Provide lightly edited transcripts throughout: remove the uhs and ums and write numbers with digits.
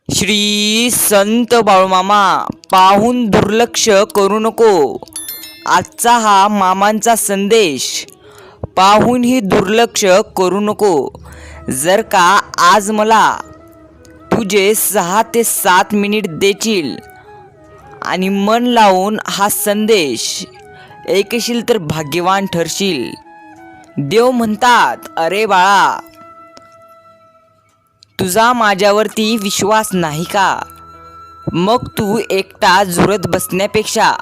श्री संत बाळूमामा पाहून दुर्लक्ष करू नको. आजचा हा मामांचा संदेश पाहूनही दुर्लक्ष करू नको. जर का आज मला तुझे 6 ते 7 मिनिट देशील आणि मन लावून हा संदेश ऐकशील तर भाग्यवान ठरशील. देव म्हणतात, अरे बाळा, तुझा माझ्यावरती विश्वास नाही का? मग तू एकटा झुरत बसण्यापेक्षा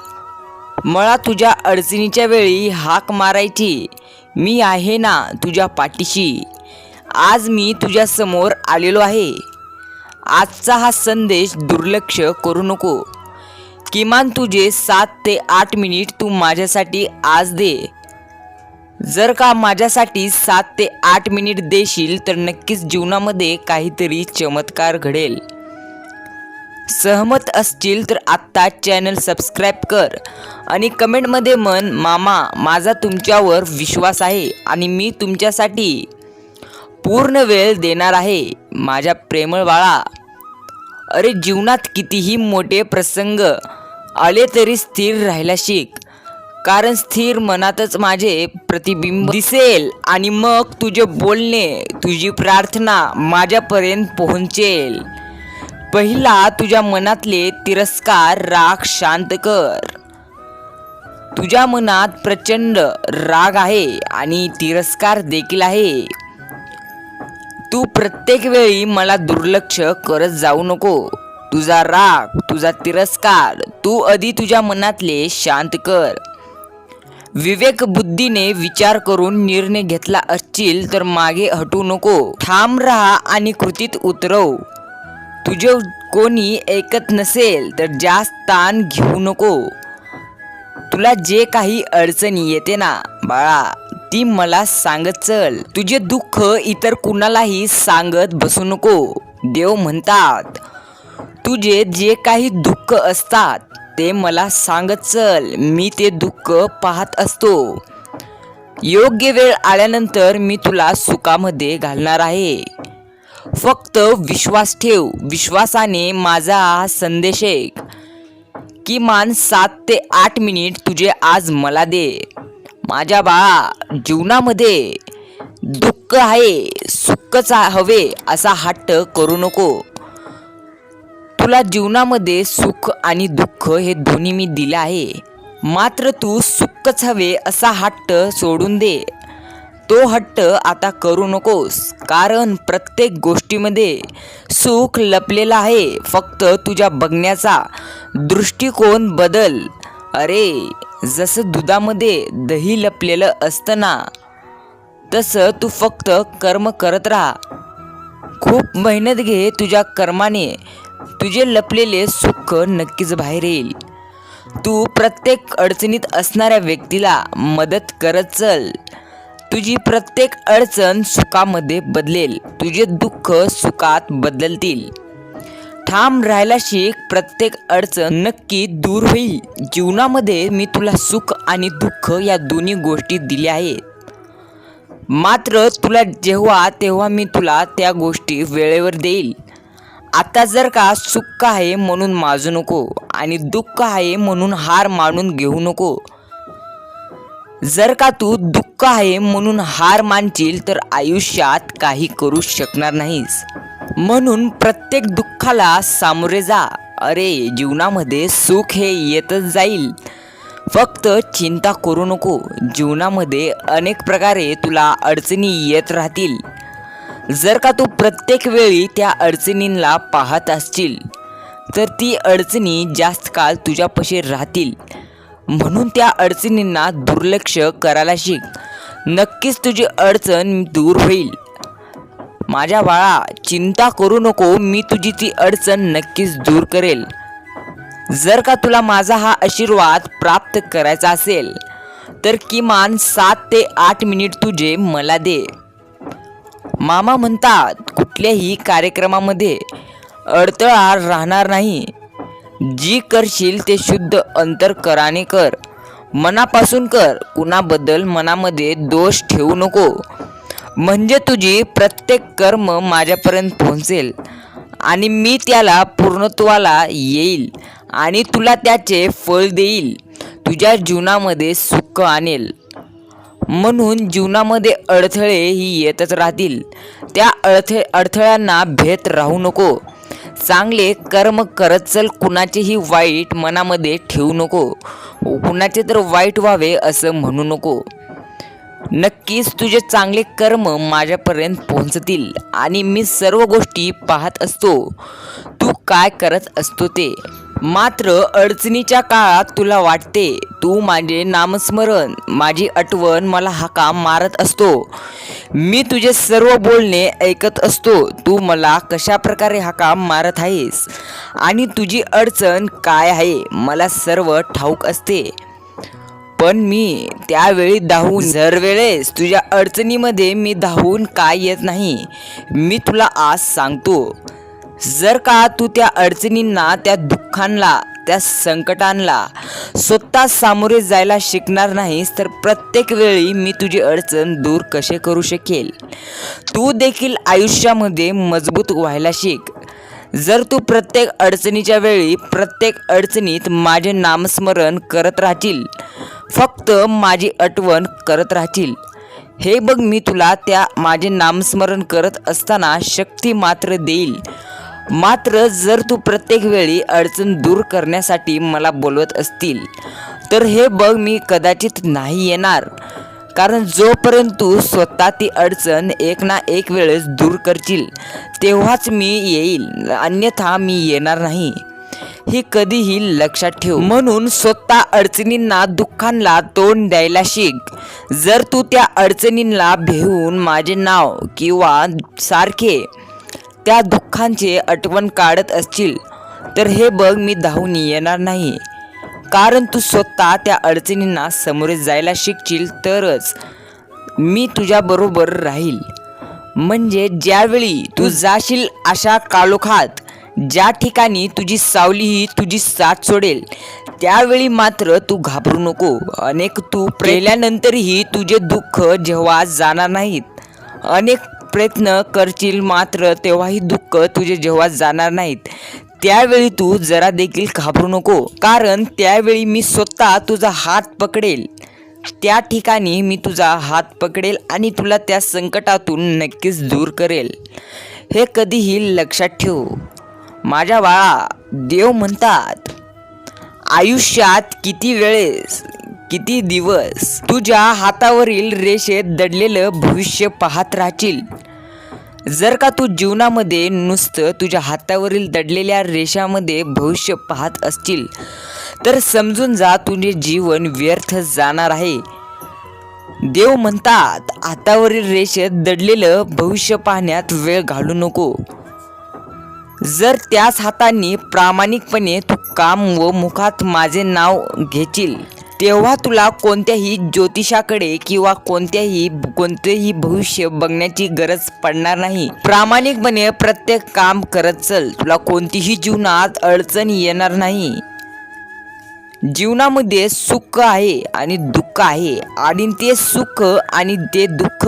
मला तुझ्या अडचणीच्या वेळी हाक मारायची. मी आहे ना तुझ्या पाठीशी. आज मी तुझ्या समोर आलेलो आहे. आजचा हा संदेश दुर्लक्ष करू नको. किमान तुझे 7 ते 8 मिनिट तू माझ्यासाठी आज दे. जर का माझ्यासाठी 7 ते 8 मिनिट देशील तर नक्कीच जीवनामध्ये काहीतरी चमत्कार घडेल. सहमत असतील तर आत्ता चॅनल सबस्क्राईब कर आणि कमेंटमध्ये म्हण, मामा, माझा तुमच्यावर विश्वास आहे आणि मी तुमच्यासाठी पूर्ण वेळ देणार आहे. माझ्या प्रेमळ बाळा, अरे जीवनात कितीही मोठे प्रसंग आले तरी स्थिर राहायला शिक. कारण स्थिर मनातच माझे प्रतिबिंब दिसेल आणि मग तुझे बोलणे, तुझी प्रार्थना माझ्यापर्यंत पोहोचेल. पहिला तुझ्या मनातले तिरस्कार, राग शांत कर. तुझ्या मनात प्रचंड राग आहे आणि तिरस्कार देखील आहे. तू प्रत्येक वेळी मला दुर्लक्ष करत जाऊ नको. तुझा राग, तुझा तिरस्कार तू आधी तुझ्या मनातले शांत कर. विवेक बुद्धीने विचार करून निर्णय घेतला असशील तर मागे हटू नको. ठाम राहा आणि कृतीत उतरव. तुझे कोणी ऐकत नसेल तर जास्त ताण घेऊ नको. तुला जे काही अडचणी येते ना बाळा, ती मला सांगत चल. तुझे दुःख इतर कुणालाही सांगत बसू नको. देव म्हणतात, तुझे जे काही दुःख असतात ते मला सांगत चल. मी ते दुःख पाहत असतो. योग्य वेळ आल्यानंतर मी तुला सुखामध्ये घालणार आहे. फक्त विश्वास ठेव. विश्वासाने माझा हा संदेश ऐक. किमान 7 ते 8 मिनिट तुझे आज मला दे. माझ्या बाळा, जीवनामध्ये दुःख आहे, सुखच हवे असा हट्ट करू नको. तुला जीवनामध्ये सुख आणि दुःख हे दोन्ही मी दिले आहे. मात्र तू सुखच हवे असा हट्ट सोडून दे. तो हट्ट आता करू नकोस. कारण प्रत्येक गोष्टीमध्ये सुख लपलेलं आहे. फक्त तुझ्या बघण्याचा दृष्टिकोन बदल. अरे, जसं दुधामध्ये दही लपलेलं असतं ना, तसं तू फक्त कर्म करत राहा. खूप मेहनत घे. तुझ्या कर्माने तुझे लपलेले सुख नक्कीच बाहेर येईल. तू प्रत्येक अडचणीत असणाऱ्या व्यक्तीला मदत करत चल. तुझी प्रत्येक अडचण सुखामध्ये बदलेल. तुझे दुःख सुखात बदलतील. ठाम राहायला शिक. प्रत्येक अडचण नक्की दूर होईल. जीवनामध्ये मी तुला सुख आणि दुःख या दोन्ही गोष्टी दिल्या आहेत. मात्र तुला जेव्हा तेव्हा मी तुला त्या गोष्टी वेळेवर देईल. आता जर का सुख आहे म्हणून माजू नको आणि दुःख आहे म्हणून हार मानून घेऊ नको. जर का तू दुःख आहे म्हणून हार मानशील तर आयुष्यात काही करू शकणार नाहीस. म्हणून प्रत्येक दुःखाला सामोरे जा. अरे, जीवनामध्ये सुख हे येतच जाईल. फक्त चिंता करू नको. जीवनामध्ये अनेक प्रकारे तुला अडचणी येत राहतील. जर का तू प्रत्येक वेळी त्या अडचणींना पाहत असशील तर ती अडचणी जास्त काळ तुझ्यापाशी राहतील. म्हणून त्या अडचणींना दुर्लक्ष करायला शिक. नक्कीच तुझी अडचण दूर होईल. माझ्या बाळा, चिंता करू नको. मी तुझी ती अडचण नक्कीच दूर करेल. जर का तुला माझा हा आशीर्वाद प्राप्त करायचा असेल तर किमान 7 ते 8 मिनिट तुझे मला दे. मामा म्हणतात, कुठल्याही कार्यक्रमामध्ये अडथळा राहणार नाही. जी करशील ते शुद्ध अंतःकरणाने कर. मनापासून कर. कुणाबद्दल मनामध्ये दोष ठेवू नको. म्हणजे तुझी प्रत्येक कर्म माझ्यापर्यंत पोहोचेल आणि मी त्याला पूर्णत्वाला येईल आणि तुला त्याचे फळ देईल, तुझ्या जीवनामध्ये सुख आणेल. म्हणून जीवनामध्ये अडथळे ही येतच राहतील. त्या अडथळ्यांना भेट राहू नको. चांगले कर्म करत चल. कुणाचेही वाईट मनामध्ये ठेवू नको. कुणाचे तर वाईट व्हावे असं म्हणू नको. नक्कीच तुझे चांगले कर्म माझ्यापर्यंत पोहोचतील आणि मी सर्व गोष्टी पाहत असतो, तू काय करत असतो ते. मात्र अडचणीच्या काळात तुला वाटते तू माझे नामस्मरण, माझी आठवण मला हाका मारत असतो. मी तुझे सर्व बोलणे ऐकत असतो. तू मला कशा प्रकारे हाका मारत आहेस आणि तुझी अडचण काय आहे मला सर्व ठाऊक असते. पण मी त्यावेळी धावून दर वेळेस तुझ्या अडचणीमध्ये मी धावून काय येत नाही. मी तुला आज सांगतो, जर का तू त्या अडचणींना, त्या दुःखांना, त्या संकटांना स्वतः सामोरे जायला शिकणार नाहीस तर प्रत्येक वेळी मी तुझी अडचण दूर कसे करू शकेल. तू देखील आयुष्यामध्ये मजबूत व्हायला शिक. जर तू प्रत्येक अडचणीच्या वेळी, प्रत्येक अडचणीत माझे नामस्मरण करत राहशील, फक्त माझी आठवण करत राहशील, हे बघ मी तुला त्या माझे नामस्मरण करत असताना शक्ती मात्र देईल. मात्र जर तू प्रत्येक वेळी अडचण दूर करण्यासाठी मला बोलवत असतील तर हे बघ मी कदाचित नाही येणार. कारण जोपर्यंत तू स्वतः ती अडचण एक ना एक वेळेस दूर करशील तेव्हाच मी येईल, अन्यथा मी येणार नाही. हे कधीही लक्षात ठेव. म्हणून स्वतः अडचणींना, दुःखांना तोंड द्यायला शिक. जर तू त्या अडचणींना भेऊन माझे नाव किंवा सारखे त्या दुःखांचे आठवण काढत असशील तर हे बघ मी धावून येणार नाही. कारण तू स्वतः त्या अडचणींना सामोरे जायला शिकशील तरच मी तुझ्याबरोबर राहील. म्हणजे ज्यावेळी तू जाशील अशा काळोखात, ज्या ठिकाणी तुझी सावलीही तुझी साथ सोडेल, त्यावेळी मात्र तू घाबरू नको. अनेक तू केल्यानंतरही तुझे दुःख जेव्हा जाणार नाहीत, अनेक प्रयत्न करशील मात्र तेव्हाही दुःख तुझे जेव्हा जाणार नाहीत, त्यावेळी तू जरा देखील घाबरू नको. कारण त्यावेळी मी स्वतः तुझा हात पकडेल. त्या ठिकाणी मी तुझा हात पकडेल आणि तुला त्या संकटातून नक्कीच दूर करेल. हे कधीही लक्षात ठेव. माझ्या बाळा, देव म्हणतात आयुष्यात किती वेळेस, किती दिवस तुझ्या हातावरील रेषेत दडलेलं भविष्य पाहत राहशील. जर का तू जीवनामध्ये नुसतं तुझ्या हातावरील दडलेल्या रेषामध्ये भविष्य पाहत असशील तर समजून जा तुझे जीवन व्यर्थ जाणार आहे. देव म्हणतात हातावरील रेषेत दडलेलं भविष्य पाहण्यात वेळ घालू नको. जर त्याच हातांनी प्रामाणिकपणे तू काम व मुखात माझे नाव घेशील तेव्हा तुला कोणत्याही ज्योतिषाकडे किंवा कोणतेही भविष्य बघण्याची गरज पडणार नाही. प्रामाणिकपणे प्रत्येक काम करत चल, तुला कोणतीही जीवनात अडचण येणार नाही. जीवनामध्ये सुख आहे आणि दुःख आहे आणि ते सुख आणि ते दुःख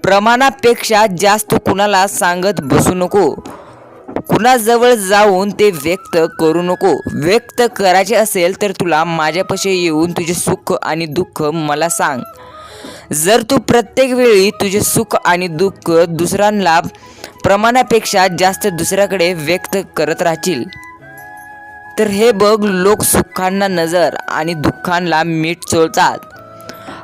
प्रमाणापेक्षा जास्त कुणाला सांगत बसू नको. कुणाजवळ जाऊन ते व्यक्त करू नको. व्यक्त करायचे असेल तर तुला माझ्यापाशी येऊन तुझे सुख आणि दुःख मला सांग. जर तू प्रत्येक वेळी तुझे सुख आणि दुःख दुसऱ्यांना प्रमाणापेक्षा जास्त दुसऱ्याकडे व्यक्त करत राहशील तर हे बघ लोक सुखांना नजर आणि दुःखांना मीठ चोळतात.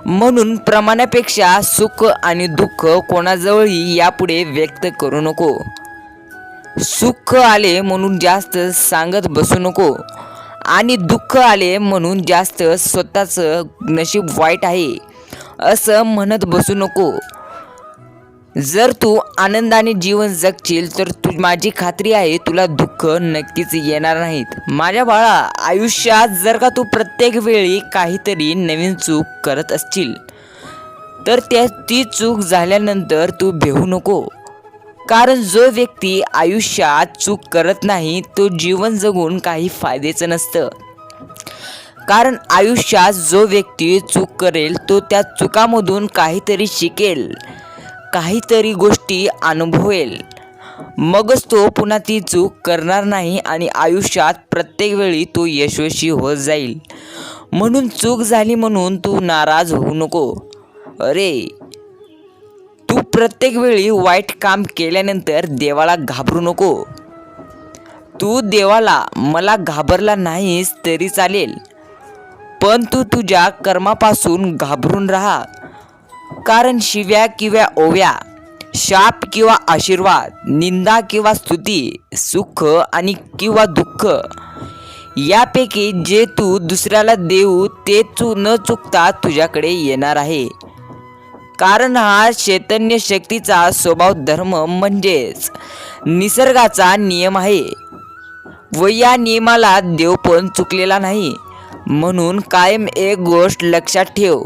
म्हणून प्रमाणापेक्षा सुख आणि दुःख कोणाजवळही यापुढे व्यक्त करू नको. सुख आले म्हणून जास्त सांगत बसू नको आणि दुःख आले म्हणून जास्त स्वतःचं नशीब वाईट आहे असं म्हणत बसू नको. जर तू आनंदाने जीवन जगशील तर माझी खात्री आहे तुला दुःख नक्कीच येणार नाहीत. माझ्या बाळा, आयुष्यात जर का तू प्रत्येक वेळी काहीतरी नवीन चूक करत असशील तर ती चूक झाल्यानंतर तू भेऊ नको. कारण जो व्यक्ती आयुष्यात चूक करत नाही तो जीवन जगून काही फायद्याचं नसतं. कारण आयुष्यात जो व्यक्ती चूक करेल तो त्या चुकामधून काहीतरी शिकेल, काहीतरी गोष्टी अनुभवेल मगच तो पुन्हा ती चूक करणार नाही आणि आयुष्यात प्रत्येक वेळी तो यशस्वी होत जाईल. म्हणून चूक झाली म्हणून तू नाराज होऊ नको. अरे, तू प्रत्येक वेळी वाईट काम केल्यानंतर देवाला घाबरू नको. तू देवाला मला घाबरला नाहीस तरी चालेल, पण तू तुझ्या कर्मापासून घाबरून राहा. कारण शिव्या किंवा ओव्या, शाप किंवा आशीर्वाद, निंदा किंवा स्तुती, सुख आणि किंवा दुःख यापैकी जे तू दुसऱ्याला देऊ ते न चुकता तुझ्याकडे येणार आहे. कारण हा चैतन्य शक्तीचा स्वभाव धर्म म्हणजेच निसर्गाचा नियम आहे व या नियमाला देव पण चुकलेला नाही. म्हणून कायम एक गोष्ट लक्षात ठेव,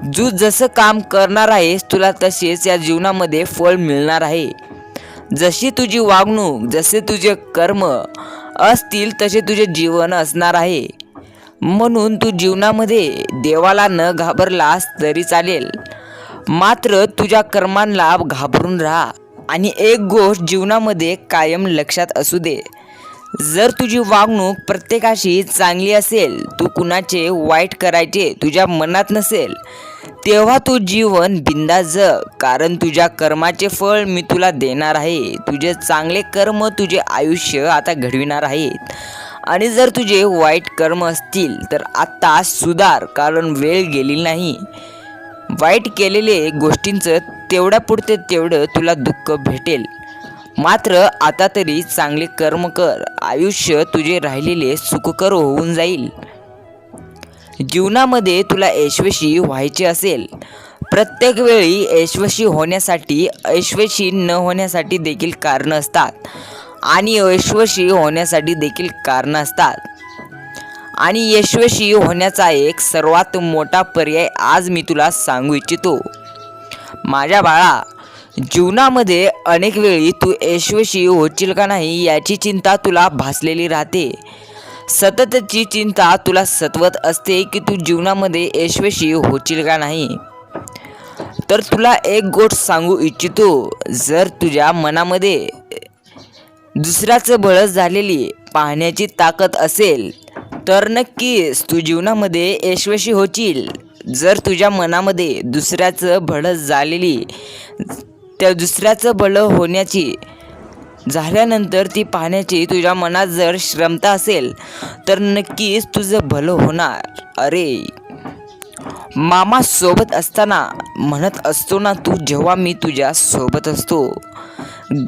तू जसं काम करणार आहेस तुला तसेच या जीवनामध्ये फळ मिळणार आहे. जशी तुझी वागणूक, जसे तुझे कर्म असतील तसे तुझे जीवन असणार आहे. म्हणून तू जीवनामध्ये देवाला न घाबरलास तरी चालेल, मात्र तुझ्या कर्मांना घाबरून राहा. आणि एक गोष्ट जीवनामध्ये कायम लक्षात असू दे, जर तुझी वागणूक प्रत्येकाशी चांगली असेल, तू कुणाचे वाईट करायचे तुझ्या मनात नसेल, तेव्हा तू जीवन बिंदास जग. कारण तुझ्या कर्माचे फळ मी तुला देणार आहे. तुझे चांगले कर्म तुझे आयुष्य आता घडविणार आहेत. आणि जर तुझे वाईट कर्म असतील तर आता सुधार, कारण वेळ गेली नाही. वाईट केलेले गोष्टींचं तेवढ्यापुरते तेवढं तुला दुःख भेटेल, मात्र आता तरी चांगले कर्म कर. आयुष्य तुझे राहिलेले सुखकर होऊन जाईल. जीवनामध्ये तुला यशस्वी व्हायचे असेल, प्रत्येक वेळी यशस्वी होण्यासाठी यशस्वी न होण्यासाठी देखील कारणं असतात आणि अयशस्वी होण्यासाठी देखील कारणं असतात. आणि यशस्वी होण्याचा एक सर्वात मोठा पर्याय आज मी तुला सांगू इच्छितो. माझ्या बाळा, जीवनामध्ये अनेक वेळी तू यशस्वी होशील का नाही याची चिंता तुला भासलेली राहते. सततची चिंता तुला सतवत असते की तू जीवनामध्ये यशस्वी होशील का नाही. तर तुला एक गोष्ट सांगू इच्छितो, जर तुझ्या मनामध्ये दुसऱ्याचं बळस झालेली पाहण्याची ताकद असेल तर नक्कीच तू जीवनामध्ये यशस्वी होशील. जर तुझ्या मनामध्ये दुसऱ्याचं भळस झालेली, त्या दुसऱ्याचं भलं होण्याची झाल्यानंतर ती पाहण्याची तुझ्या मनात जर क्षमता असेल तर नक्कीच तुझं भलं होणार. अरे, मामा सोबत असताना म्हणत असतो ना तू, जेव्हा मी तुझ्या सोबत असतो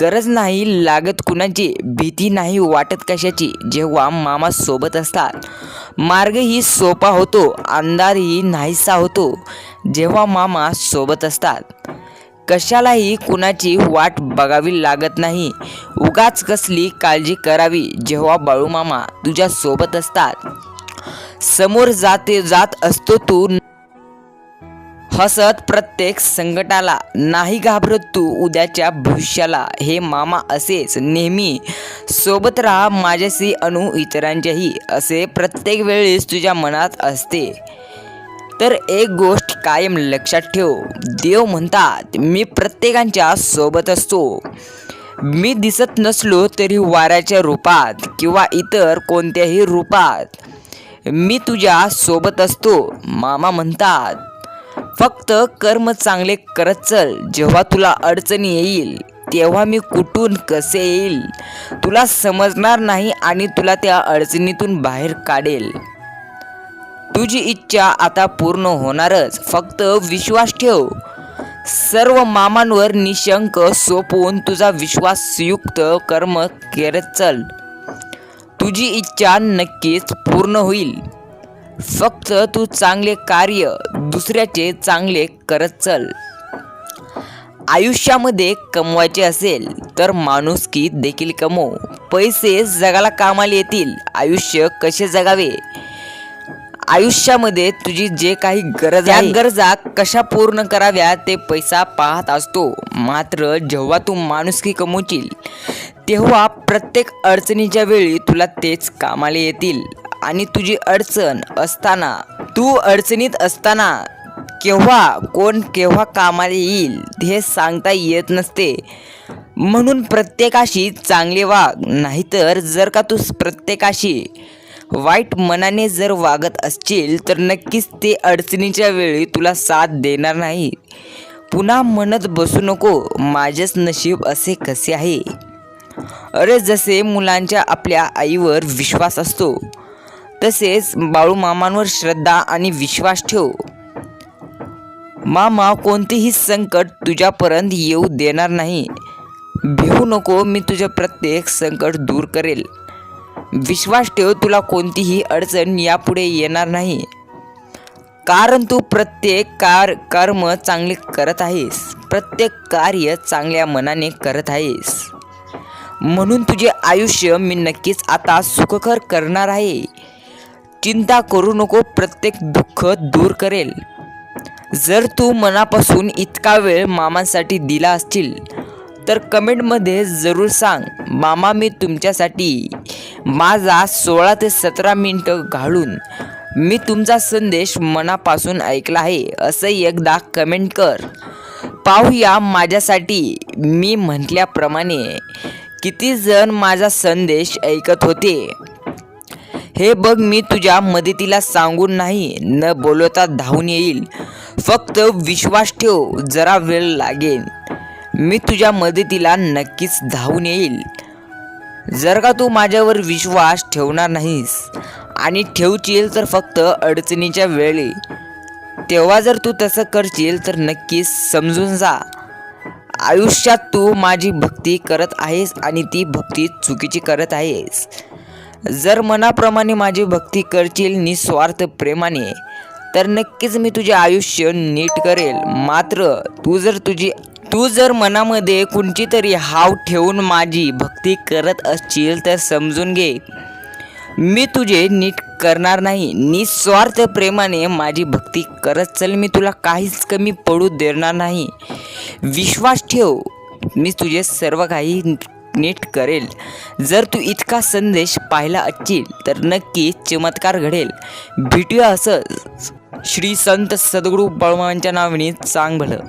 गरज नाही लागत कुणाची, भीती नाही वाटत कशाची. जेव्हा मामा सोबत असतात मार्गही सोपा होतो, अंधारही नाहीसा होतो. जेव्हा मामा सोबत असतात कशालाही कुणाची वाट बघावी लागत नाही, उगाच कसली काळजी करावी. जेव्हा बाळू मामा तुझ्या सोबत असतात, समोर जात असतो तू हसत प्रत्येक संकटाला, नाही घाबरत तू उद्याच्या भविष्याला. हे मामा असेच नेहमी सोबत राहा माझ्याशी अनु इतरांच्याही, असे प्रत्येक वेळेस तुझ्या मनात असते. तर एक गोष्ट कायम लक्षात ठेव, देव म्हणतात मी प्रत्येकांच्या सोबत असतो. मी दिसत नसलो तरी वाऱ्याच्या रूपात किंवा इतर कोणत्याही रूपात मी तुझ्या सोबत असतो. मामा म्हणतात फक्त कर्म चांगले करत चल. जेव्हा तुला अडचणी येईल तेव्हा मी कुठून कसे येईल तुला समजणार नाही आणि तुला त्या अडचणीतून बाहेर काढेल. तुझी इच्छा आता पूर्ण होणारच, फक्त विश्वास ठेव. सर्व मामांवर निशंक सोपवून तुझा विश्वासयुक्त कर्म करत चल. तुझी इच्छा नक्कीच पूर्ण होईल. फक्त तू चांगले कार्य दुसऱ्याचे चांगले करत चल. आयुष्यामध्ये कमवायचे असेल तर माणुसकी देखील कमव. पैसे जगाला कामाला येतील. आयुष्य कसे जगावे, आयुष्यामध्ये तुझी जे काही गरज आहे, गरजा कशा पूर्ण कराव्या ते पैसा पाहत असतो. मात्र जेव्हा तू माणुसकी कमवशील तेव्हा प्रत्येक अडचणीच्या वेळी तुला तेच कामाला येतील. आणि तुझी अडचण असताना, तू अडचणीत असताना केव्हा कोण केव्हा कामाला येईल हे सांगता येत नसते. म्हणून प्रत्येकाशी चांगले वाग, नाहीतर जर का तू प्रत्येकाशी वाईट मनाने जर वागत असशील तर नक्कीच ते अडचणीच्या वेळी तुला साथ देणार नाही. पुन्हा म्हणत बसू नको माझेच नशीब असे कसे आहे. अरे जसे मुलांच्या आपल्या आईवर विश्वास असतो तसेच बाळूमामांवर श्रद्धा आणि विश्वास ठेव. मामा कोणतेही संकट तुझ्यापर्यंत येऊ देणार नाही. भिवू नको, मी तुझे प्रत्येक संकट दूर करेल. विश्वास ठेव, तुला कोणतीही अडचण यापुढे येणार नाही. कारण तू प्रत्येक कर्म चांगले करत आहेस, प्रत्येक कार्य चांगल्या मनाने करत आहेस. म्हणून तुझे आयुष्य मी नक्कीच आता सुखकर करणार आहे. चिंता करू नको, प्रत्येक दुःख दूर करेल. जर तू मनापासून इतका वेळ मामांसाठी दिला असशील तर कमेंटमध्ये जरूर सांग, मामा मी तुमच्यासाठी माझा 16 ते 17 मिनिटं घालून मी तुमचा संदेश मनापासून ऐकला आहे असं एकदा कमेंट कर. पाहूया माझ्यासाठी मी म्हटल्याप्रमाणे किती जण माझा संदेश ऐकत होते. हे बघ, मी तुझ्या मदतीला सांगून नाही, न बोलवता धावून येईल. फक्त विश्वास ठेव, जरा वेळ लागेल, मी तुझ्या मदतीला नक्कीच धावून येईल. जर का तू माझ्यावर विश्वास ठेवणार नाहीस आणि ठेवशील तर फक्त अडचणीच्या वेळी, तेव्हा जर तू तसं करशील तर नक्कीच समजून जा आयुष्यात तू माझी भक्ती करत आहेस आणि ती भक्ती चुकीची करत आहेस. जर मनाप्रमाणे माझी भक्ती करशील निस्वार्थ प्रेमाने तर नक्कीच मी तुझे आयुष्य नीट करेल. मात्र तू जर मनामध्ये कोणती तरी हाव ठेवून माझी भक्ती करत असशील तर समजून घे, मी तुझे नीट करणार नाही. निस्वार्थ प्रेमाने माझी भक्ती करत चल, मी तुला काहीच कमी पडू देणार नाही. विश्वास ठेव, मी तुझे सर्व काही नीट करेल. जर तू इतका संदेश पाहिला असशील तर नक्की चमत्कार घडेल. भेटूया असंच श्री संत सद्गुरू बाळूमामांच्या नावाने. चांग भलं.